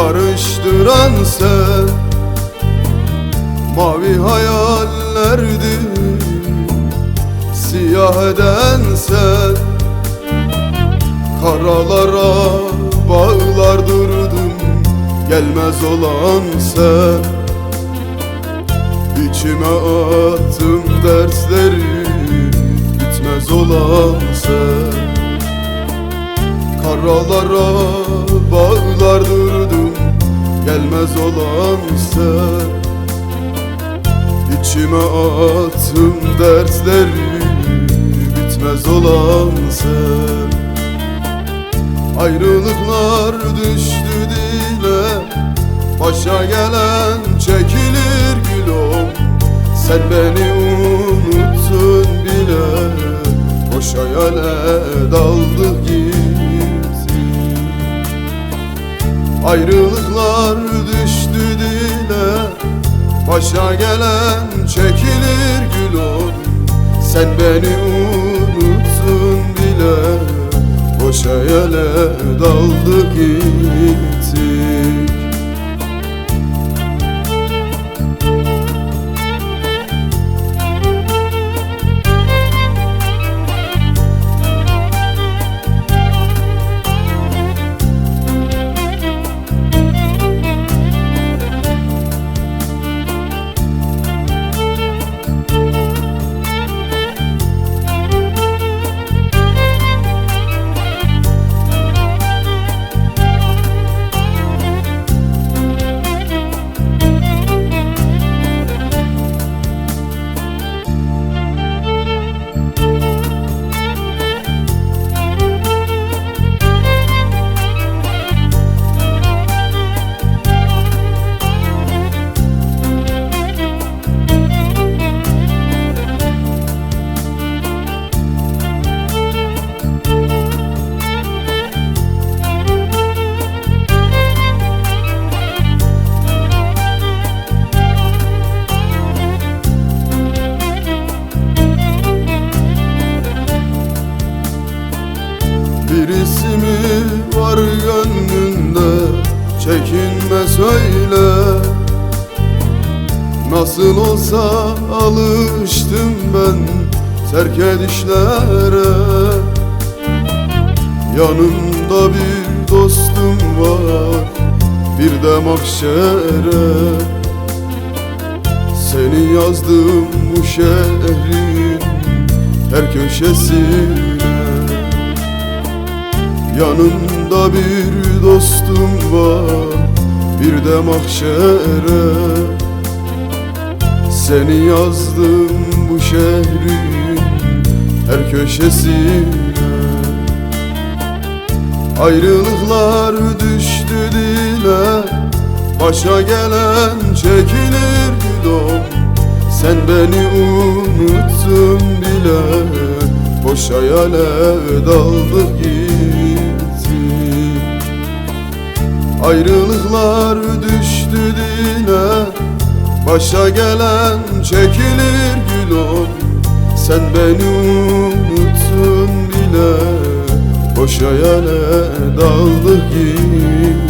karıştıran sen. Mavi hayallerdi siyah eden sen. Karalara bağlar durdum, gelmez olan sen. İçime attım dersleri, bitmez olan sen. Karalara bağlar durdum, gelmez olan sen. İçime attım dersleri, bitmez olan sen. Ayrılıklar düştü dile, başa gelen çekilir gülüm. Sen beni unuttun bile, boş hayale daldık gitti. Ayrılıklar düştü dile, başa gelen çekilir gülüm. Sen beni unuttun bile, boş hayale daldık gittik. Birisi mi var gönlünde, çekinme söyle. Nasıl olsa alıştım ben terk edişlere. Yanımda bir dostum var, bir de mahşere. Seni yazdım bu şehrin her köşesine. Yanımda bir dostum var, bir de mahşere. Seni yazdım bu şehrin her köşesine. Ayrılıklar düştü dile, başa gelen çekilir gülüm. Sen beni unuttun bile, boş hayale daldık gitti. Ayrılıklar düştü dile, başa gelen çekilir gülüm. Sen beni unuttun bile, boş hayale daldık gitti.